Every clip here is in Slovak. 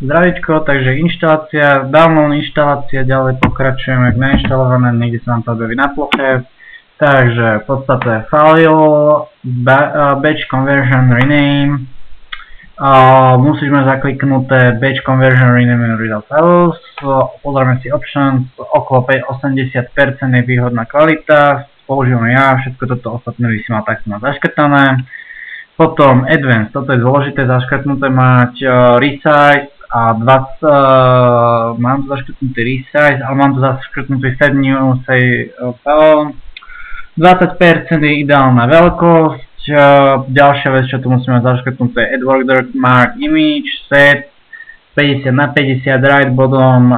Zdravíčko, takže inštalácia, download inštalácia, ďalej pokračujeme k nainštalované, niekde sa nám to objaví na ploche. Takže v podstate file, batch conversion rename, musíš mať zakliknuté batch conversion rename and result files, pozrieme si options, okolo 80% je výhodná kvalita, používam ja, všetko toto ostatné by si mal takto mať zaškrtané. Potom advanced, toto je dôležité zaškrtnuté mať resize a 20, mám to zaškrtnutý resize, ale mám to zaškrtnutý set new say file. 20% je ideálna veľkosť, ďalšia vec, čo tu musíme zaškrtnuté je add watermark image, set 50 na 50 right bottom,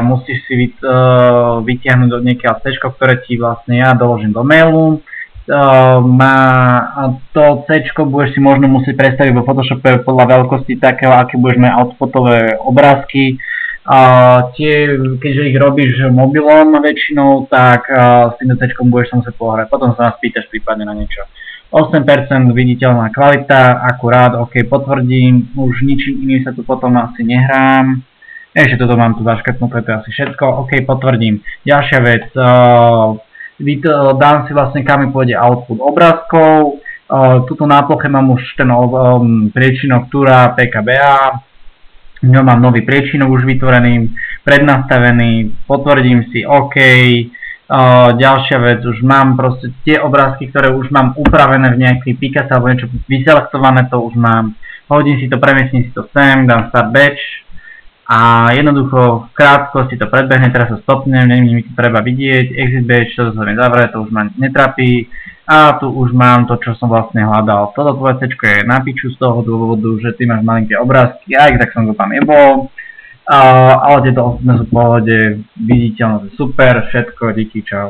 musíš si vytiahnuť od niekiaľ C, ktoré ti vlastne ja doložím do mailu. To C budeš si možno musieť predstaviť vo Photoshope podľa veľkosti takého, aké budeš mať outputové obrázky. Keďže ich robíš mobilom väčšinou, tak s týmto C budeš sa musieť pohrať. Potom sa nás pýtaš prípadne na niečo. 8% viditeľná kvalita, akurát, ok, potvrdím, už ničím iným sa tu potom asi nehrám. Ešte toto mám tu zaškrtnuté, to je asi všetko, ok, potvrdím. Ďalšia vec, dám si vlastne, kam mi pôjde output obrázkov. Tuto na ploche mám už ten priečinok Tura PKBA. V ňom mám nový priečinok už vytvorený, prednastavený, potvrdím si OK. Ďalšia vec, už mám proste tie obrázky, ktoré už mám upravené v nejakej Picasso alebo niečo vyselektované, to už mám. Hodím si to, premiestním si to sem, dám start batch. A jednoducho, krátko si to predbehne, teraz sa stopnem, neviem, mi to treba vidieť, exit batch, to sa mi zavrie, to už ma netrapí. A tu už mám to, čo som vlastne hľadal. Toto tvoje C je na piču z toho dôvodu, že ty máš malinké obrázky, aj tak som to tam nebol. Ale tieto ostatné sú v pohode, viditeľnosť je super, všetko, díky, čau.